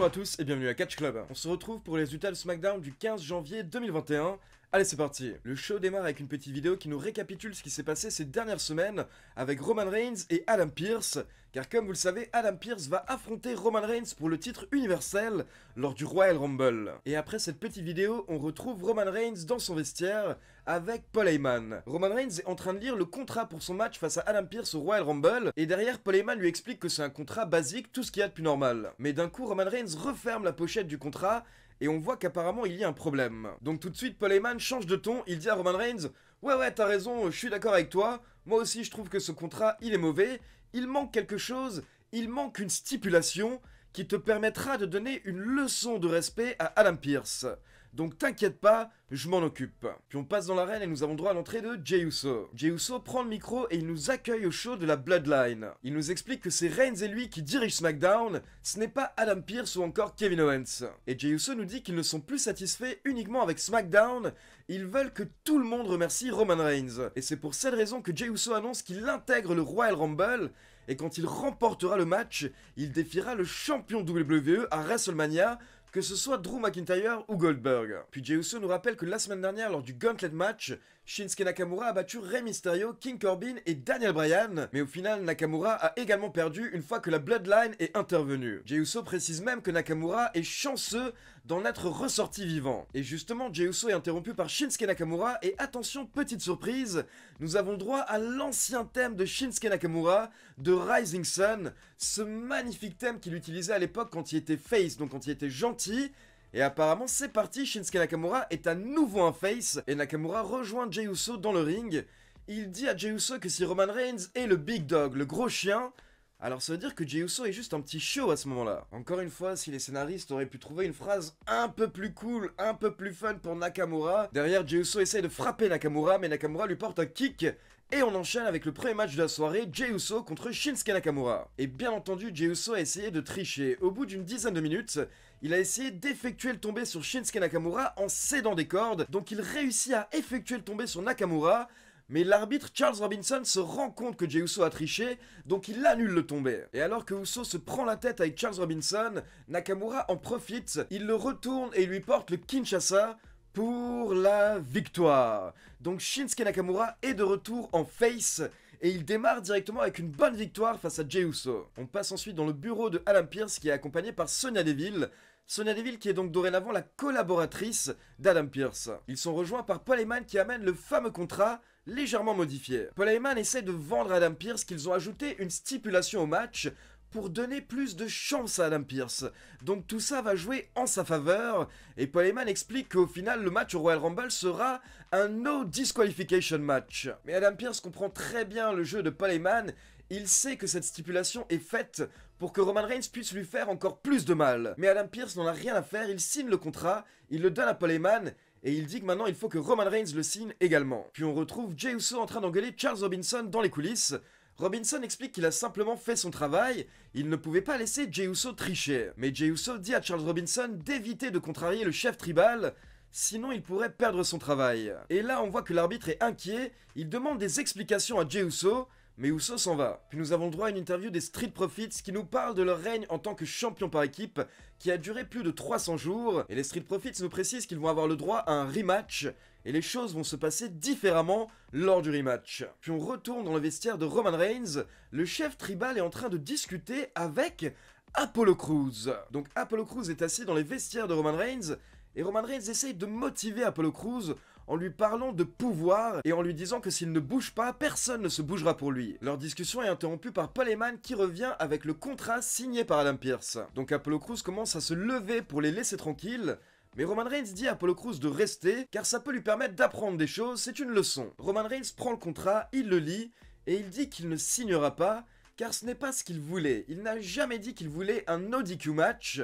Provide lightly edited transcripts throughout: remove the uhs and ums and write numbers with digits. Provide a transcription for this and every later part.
Bonjour à tous et bienvenue à Catch Club. On se retrouve pour les résultats de SmackDown du 15 janvier 2021. Allez, c'est parti. Le show démarre avec une petite vidéo qui nous récapitule ce qui s'est passé ces dernières semaines avec Roman Reigns et Adam Pearce. Car comme vous le savez, Adam Pearce va affronter Roman Reigns pour le titre universel lors du Royal Rumble. Et après cette petite vidéo, on retrouve Roman Reigns dans son vestiaire avec Paul Heyman. Roman Reigns est en train de lire le contrat pour son match face à Adam Pearce au Royal Rumble. Et derrière, Paul Heyman lui explique que c'est un contrat basique, tout ce qu'il y a de plus normal. Mais d'un coup, Roman Reigns referme la pochette du contrat et on voit qu'apparemment il y a un problème. Donc tout de suite, Paul Heyman change de ton, il dit à Roman Reigns « Ouais, t'as raison, je suis d'accord avec toi, moi aussi je trouve que ce contrat, il est mauvais, il manque quelque chose, il manque une stipulation qui te permettra de donner une leçon de respect à Adam Pearce. Donc t'inquiète pas, je m'en occupe. » Puis on passe dans l'arène et nous avons droit à l'entrée de Jey Uso. Jey Uso prend le micro et il nous accueille au show de la Bloodline. Il nous explique que c'est Reigns et lui qui dirigent SmackDown, ce n'est pas Adam Pearce ou encore Kevin Owens. Et Jey Uso nous dit qu'ils ne sont plus satisfaits uniquement avec SmackDown, ils veulent que tout le monde remercie Roman Reigns. Et c'est pour cette raison que Jey Uso annonce qu'il intègre le Royal Rumble, et quand il remportera le match, il défiera le champion WWE à WrestleMania, que ce soit Drew McIntyre ou Goldberg. Puis Jey Uso nous rappelle que la semaine dernière, lors du Gauntlet match, Shinsuke Nakamura a battu Rey Mysterio, King Corbin et Daniel Bryan, mais au final, Nakamura a également perdu une fois que la Bloodline est intervenue. Jey Uso précise même que Nakamura est chanceux d'en être ressorti vivant. Et justement, Jey Uso est interrompu par Shinsuke Nakamura, et attention, petite surprise, nous avons droit à l'ancien thème de Shinsuke Nakamura, de Rising Sun, ce magnifique thème qu'il utilisait à l'époque quand il était face, donc quand il était gentil. Et apparemment c'est parti, Shinsuke Nakamura est à nouveau un face, et Nakamura rejoint Jey Uso dans le ring. Il dit à Jey Uso que si Roman Reigns est le big dog, le gros chien, alors ça veut dire que Jey Uso est juste un petit show à ce moment-là. Encore une fois, si les scénaristes auraient pu trouver une phrase un peu plus cool, un peu plus fun pour Nakamura, derrière Jey Uso essaye de frapper Nakamura, mais Nakamura lui porte un kick. Et on enchaîne avec le premier match de la soirée, Jey Uso contre Shinsuke Nakamura. Et bien entendu, Jey Uso a essayé de tricher. Au bout d'une dizaine de minutes, il a essayé d'effectuer le tombé sur Shinsuke Nakamura en cédant des cordes. Donc il réussit à effectuer le tombé sur Nakamura. Mais l'arbitre Charles Robinson se rend compte que Jey Uso a triché, donc il annule le tombé. Et alors que Uso se prend la tête avec Charles Robinson, Nakamura en profite, il le retourne et lui porte le Kinshasa pour la victoire. Donc Shinsuke Nakamura est de retour en face et il démarre directement avec une bonne victoire face à Jey Uso. On passe ensuite dans le bureau de Adam Pearce qui est accompagné par Sonya Deville. Sonya Deville qui est donc dorénavant la collaboratrice d'Adam Pearce. Ils sont rejoints par Paul Heyman qui amène le fameux contrat légèrement modifié. Paul Heyman essaie de vendre à Adam Pearce qu'ils ont ajouté une stipulation au match pour donner plus de chance à Adam Pearce. Donc tout ça va jouer en sa faveur, et Paul Heyman explique qu'au final le match au Royal Rumble sera un no disqualification match. Mais Adam Pearce comprend très bien le jeu de Paul Heyman, il sait que cette stipulation est faite pour que Roman Reigns puisse lui faire encore plus de mal. Mais Adam Pearce n'en a rien à faire, il signe le contrat, il le donne à Paul Heyman, et il dit que maintenant il faut que Roman Reigns le signe également. Puis on retrouve Jey Uso en train d'engueuler Charles Robinson dans les coulisses. Robinson explique qu'il a simplement fait son travail, il ne pouvait pas laisser Jey Uso tricher. Mais Jey Uso dit à Charles Robinson d'éviter de contrarier le chef tribal, sinon il pourrait perdre son travail. Et là on voit que l'arbitre est inquiet, il demande des explications à Jey Uso, mais Uso s'en va. Puis nous avons droit à une interview des Street Profits qui nous parlent de leur règne en tant que champion par équipe qui a duré plus de 300 jours. Et les Street Profits nous précisent qu'ils vont avoir le droit à un rematch et les choses vont se passer différemment lors du rematch. Puis on retourne dans le vestiaire de Roman Reigns. Le chef tribal est en train de discuter avec Apollo Crews. Donc Apollo Crews est assis dans les vestiaires de Roman Reigns et Roman Reigns essaye de motiver Apollo Crews en lui parlant de pouvoir et en lui disant que s'il ne bouge pas, personne ne se bougera pour lui. Leur discussion est interrompue par Paul Heyman qui revient avec le contrat signé par Adam Pearce. Donc Apollo Crews commence à se lever pour les laisser tranquilles, mais Roman Reigns dit à Apollo Crews de rester car ça peut lui permettre d'apprendre des choses, c'est une leçon. Roman Reigns prend le contrat, il le lit et il dit qu'il ne signera pas car ce n'est pas ce qu'il voulait. Il n'a jamais dit qu'il voulait un no DQ match.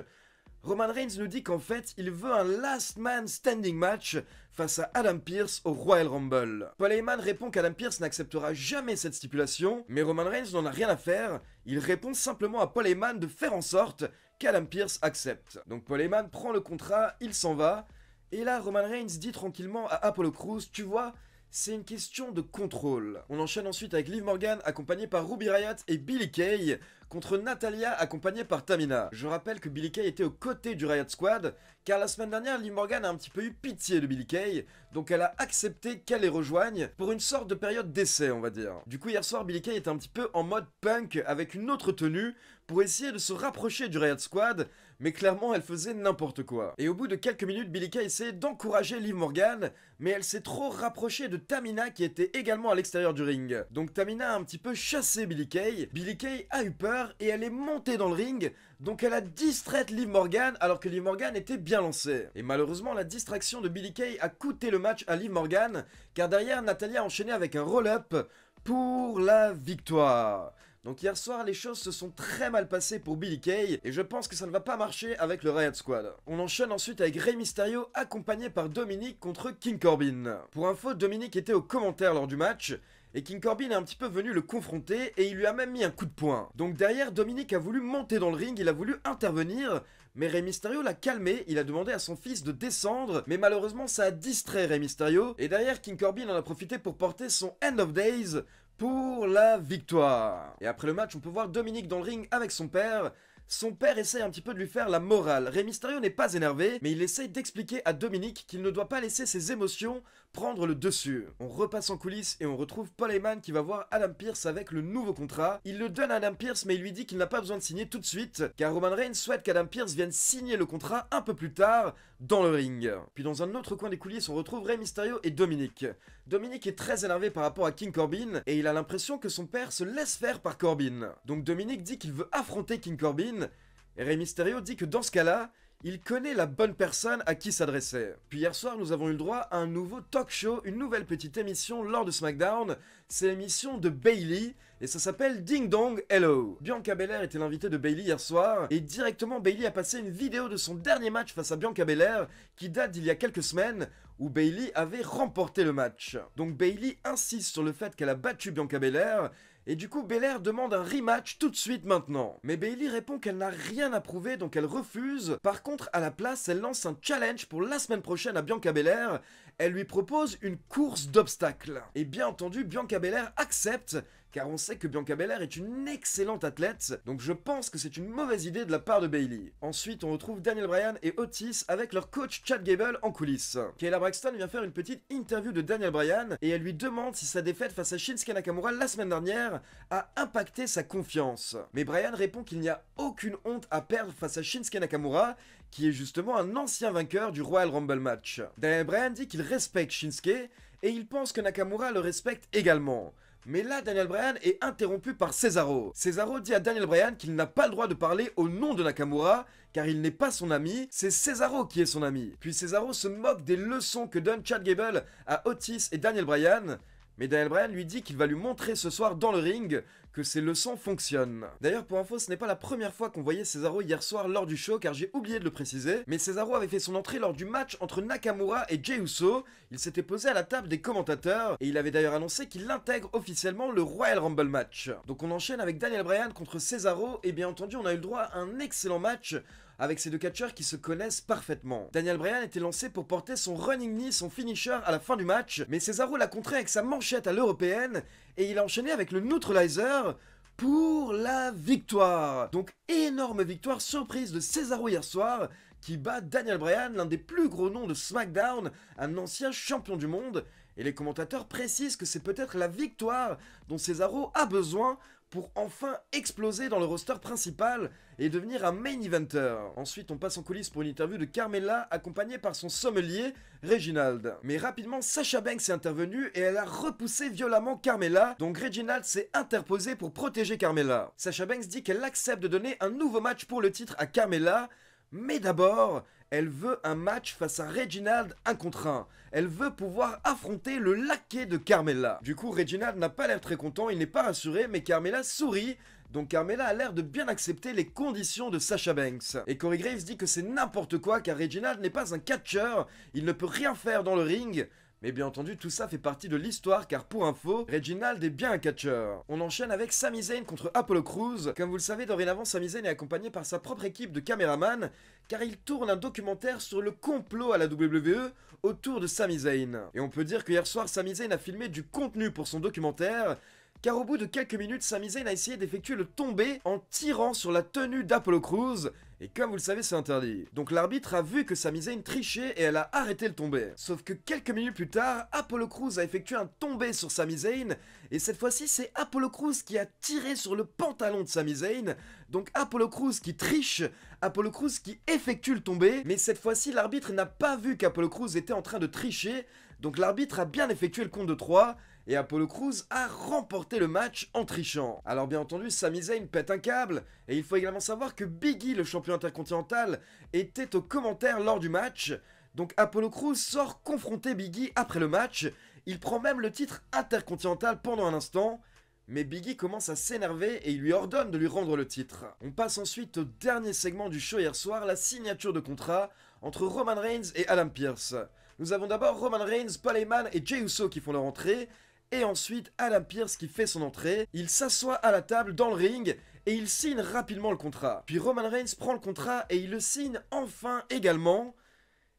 Roman Reigns nous dit qu'en fait, il veut un last man standing match face à Adam Pearce au Royal Rumble. Paul Heyman répond qu'Adam Pearce n'acceptera jamais cette stipulation, mais Roman Reigns n'en a rien à faire, il répond simplement à Paul Heyman de faire en sorte qu'Adam Pearce accepte. Donc Paul Heyman prend le contrat, il s'en va, et là Roman Reigns dit tranquillement à Apollo Crews, tu vois, c'est une question de contrôle. On enchaîne ensuite avec Liv Morgan, accompagné par Ruby Riott et Billie Kay, contre Natalya accompagnée par Tamina. Je rappelle que Billie Kay était aux côtés du Riot Squad, car la semaine dernière, Liv Morgan a un petit peu eu pitié de Billie Kay, donc elle a accepté qu'elle les rejoigne pour une sorte de période d'essai, on va dire. Du coup, hier soir, Billie Kay était un petit peu en mode punk avec une autre tenue pour essayer de se rapprocher du Riot Squad, mais clairement elle faisait n'importe quoi. Et au bout de quelques minutes, Billie Kay essayait d'encourager Liv Morgan, mais elle s'est trop rapprochée de Tamina qui était également à l'extérieur du ring. Donc Tamina a un petit peu chassé Billie Kay. Billie Kay a eu peur et elle est montée dans le ring, donc elle a distrait Liv Morgan alors que Liv Morgan était bien lancée. Et malheureusement, la distraction de Billie Kay a coûté le match à Liv Morgan, car derrière, Natalya a enchaîné avec un roll-up pour la victoire. Donc hier soir, les choses se sont très mal passées pour Billie Kay, et je pense que ça ne va pas marcher avec le Riot Squad. On enchaîne ensuite avec Rey Mysterio accompagné par Dominic contre King Corbin. Pour info, Dominic était aux commentaires lors du match, et King Corbin est un petit peu venu le confronter, et il lui a même mis un coup de poing. Donc derrière, Dominic a voulu monter dans le ring, il a voulu intervenir, mais Rey Mysterio l'a calmé, il a demandé à son fils de descendre, mais malheureusement ça a distrait Rey Mysterio, et derrière King Corbin en a profité pour porter son End of Days pour la victoire. Et après le match, on peut voir Dominic dans le ring avec son père. Son père essaye un petit peu de lui faire la morale. Rey Mysterio n'est pas énervé, mais il essaye d'expliquer à Dominic qu'il ne doit pas laisser ses émotions prendre le dessus. On repasse en coulisses et on retrouve Paul Heyman qui va voir Adam Pearce avec le nouveau contrat. Il le donne à Adam Pearce, mais il lui dit qu'il n'a pas besoin de signer tout de suite, car Roman Reigns souhaite qu'Adam Pearce vienne signer le contrat un peu plus tard dans le ring. Puis dans un autre coin des coulisses, on retrouve Rey Mysterio et Dominic. Dominic est très énervé par rapport à King Corbin, et il a l'impression que son père se laisse faire par Corbin. Donc Dominic dit qu'il veut affronter King Corbin, et Rey Mysterio dit que dans ce cas-là, il connaît la bonne personne à qui s'adresser. Puis hier soir, nous avons eu le droit à un nouveau talk show, une nouvelle petite émission lors de SmackDown. C'est l'émission de Bayley, et ça s'appelle Ding Dong Hello. Bianca Belair était l'invitée de Bayley hier soir, et directement Bayley a passé une vidéo de son dernier match face à Bianca Belair, qui date d'il y a quelques semaines, où Bayley avait remporté le match. Donc Bayley insiste sur le fait qu'elle a battu Bianca Belair, et du coup, Belair demande un rematch tout de suite maintenant. Mais Bayley répond qu'elle n'a rien à prouver, donc elle refuse. Par contre, à la place, elle lance un challenge pour la semaine prochaine à Bianca Belair. Elle lui propose une course d'obstacles. Et bien entendu, Bianca Belair accepte, car on sait que Bianca Belair est une excellente athlète, donc je pense que c'est une mauvaise idée de la part de Bayley. Ensuite, on retrouve Daniel Bryan et Otis avec leur coach Chad Gable en coulisses. Kayla Braxton vient faire une petite interview de Daniel Bryan, et elle lui demande si sa défaite face à Shinsuke Nakamura la semaine dernière a impacté sa confiance. Mais Bryan répond qu'il n'y a aucune honte à perdre face à Shinsuke Nakamura, qui est justement un ancien vainqueur du Royal Rumble match. Daniel Bryan dit qu'il respecte Shinsuke, et il pense que Nakamura le respecte également. Mais là, Daniel Bryan est interrompu par Cesaro. Cesaro dit à Daniel Bryan qu'il n'a pas le droit de parler au nom de Nakamura, car il n'est pas son ami, c'est Cesaro qui est son ami. Puis Cesaro se moque des leçons que donne Chad Gable à Otis et Daniel Bryan, mais Daniel Bryan lui dit qu'il va lui montrer ce soir dans le ring que ses leçons fonctionnent. D'ailleurs, pour info, ce n'est pas la première fois qu'on voyait Cesaro hier soir lors du show, car j'ai oublié de le préciser, mais Cesaro avait fait son entrée lors du match entre Nakamura et Jey Uso. Il s'était posé à la table des commentateurs, et il avait d'ailleurs annoncé qu'il intègre officiellement le Royal Rumble match. Donc on enchaîne avec Daniel Bryan contre Cesaro, et bien entendu on a eu le droit à un excellent match avec ces deux catcheurs qui se connaissent parfaitement. Daniel Bryan était lancé pour porter son running knee, son finisher à la fin du match, mais Cesaro l'a contré avec sa manchette à l'européenne, et il a enchaîné avec le neutralizer pour la victoire. Donc énorme victoire surprise de Cesaro hier soir, qui bat Daniel Bryan, l'un des plus gros noms de SmackDown, un ancien champion du monde, et les commentateurs précisent que c'est peut-être la victoire dont Cesaro a besoin pour enfin exploser dans le roster principal et devenir un main eventer. Ensuite, on passe en coulisses pour une interview de Carmella, accompagnée par son sommelier, Reginald. Mais rapidement, Sasha Banks est intervenue et elle a repoussé violemment Carmella, donc Reginald s'est interposé pour protéger Carmella. Sasha Banks dit qu'elle accepte de donner un nouveau match pour le titre à Carmella, mais d'abord, elle veut un match face à Reginald 1 contre 1. Elle veut pouvoir affronter le laquais de Carmella. Du coup, Reginald n'a pas l'air très content, il n'est pas rassuré, mais Carmella sourit. Donc Carmella a l'air de bien accepter les conditions de Sasha Banks. Et Corey Graves dit que c'est n'importe quoi car Reginald n'est pas un catcheur, il ne peut rien faire dans le ring. Mais bien entendu, tout ça fait partie de l'histoire car pour info, Reginald est bien un catcheur. On enchaîne avec Sami Zayn contre Apollo Crews. Comme vous le savez, dorénavant, Sami Zayn est accompagné par sa propre équipe de caméramans car il tourne un documentaire sur le complot à la WWE autour de Sami Zayn. Et on peut dire que hier soir, Sami Zayn a filmé du contenu pour son documentaire car au bout de quelques minutes, Sami Zayn a essayé d'effectuer le tombé en tirant sur la tenue d'Apollo Crews, et comme vous le savez, c'est interdit. Donc l'arbitre a vu que Sami Zayn trichait et elle a arrêté le tombé. Sauf que quelques minutes plus tard, Apollo Crews a effectué un tombé sur Sami Zayn, et cette fois-ci, c'est Apollo Crews qui a tiré sur le pantalon de Sami Zayn. Donc Apollo Crews qui triche, Apollo Crews qui effectue le tombé, mais cette fois-ci, l'arbitre n'a pas vu qu'Apollo Crews était en train de tricher, donc l'arbitre a bien effectué le compte de 3, et Apollo Crews a remporté le match en trichant. Alors bien entendu, Sami Zayn pète un câble, et il faut également savoir que Big E, le champion intercontinental, était aux commentaires lors du match. Donc Apollo Crews sort confronter Big E après le match, il prend même le titre intercontinental pendant un instant, mais Big E commence à s'énerver et il lui ordonne de lui rendre le titre. On passe ensuite au dernier segment du show hier soir, la signature de contrat entre Roman Reigns et Adam Pearce. Nous avons d'abord Roman Reigns, Paul Heyman et Jey Uso qui font leur entrée, et ensuite Adam Pearce qui fait son entrée. Il s'assoit à la table dans le ring et il signe rapidement le contrat. Puis Roman Reigns prend le contrat et il le signe enfin également.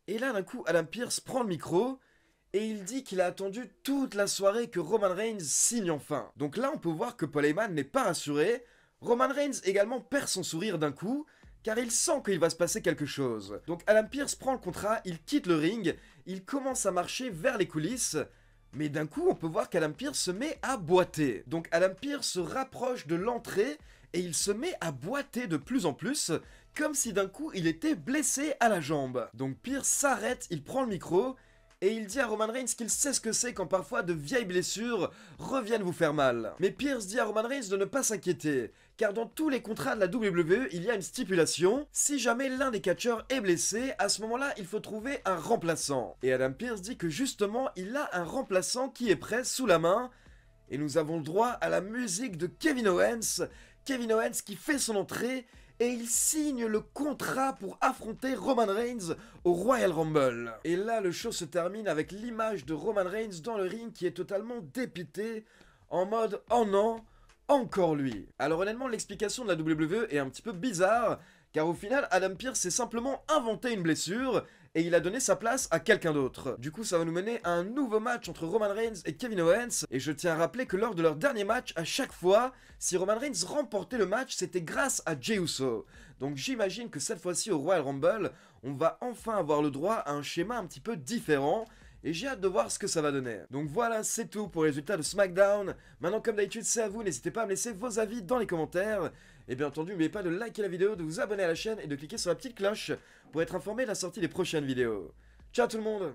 Et là d'un coup Adam Pearce prend le micro et il dit qu'il a attendu toute la soirée que Roman Reigns signe enfin. Donc là on peut voir que Paul Heyman n'est pas rassuré. Roman Reigns également perd son sourire d'un coup, car il sent qu'il va se passer quelque chose. Donc Adam Pearce prend le contrat, il quitte le ring, il commence à marcher vers les coulisses, mais d'un coup on peut voir qu'Adam Pearce se met à boiter. Donc Adam Pearce se rapproche de l'entrée et il se met à boiter de plus en plus, comme si d'un coup il était blessé à la jambe. Donc Pearce s'arrête, il prend le micro, et il dit à Roman Reigns qu'il sait ce que c'est quand parfois de vieilles blessures reviennent vous faire mal. Mais Pearce dit à Roman Reigns de ne pas s'inquiéter, car dans tous les contrats de la WWE, il y a une stipulation, si jamais l'un des catcheurs est blessé, à ce moment-là, il faut trouver un remplaçant. Et Adam Pearce dit que justement, il a un remplaçant qui est prêt sous la main, et nous avons le droit à la musique de Kevin Owens qui fait son entrée, et il signe le contrat pour affronter Roman Reigns au Royal Rumble. Et là, le show se termine avec l'image de Roman Reigns dans le ring qui est totalement dépité, en mode « Oh non, encore lui !» Alors honnêtement, l'explication de la WWE est un petit peu bizarre, car au final, Adam Pearce s'est simplement inventé une blessure, et il a donné sa place à quelqu'un d'autre. Du coup, ça va nous mener à un nouveau match entre Roman Reigns et Kevin Owens, et je tiens à rappeler que lors de leur dernier match, à chaque fois, si Roman Reigns remportait le match, c'était grâce à Jey Uso. Donc j'imagine que cette fois-ci au Royal Rumble, on va enfin avoir le droit à un schéma un petit peu différent, et j'ai hâte de voir ce que ça va donner. Donc voilà, c'est tout pour les résultats de SmackDown. Maintenant, comme d'habitude, c'est à vous, n'hésitez pas à me laisser vos avis dans les commentaires. Et bien entendu, n'oubliez pas de liker la vidéo, de vous abonner à la chaîne et de cliquer sur la petite cloche pour être informé de la sortie des prochaines vidéos. Ciao tout le monde!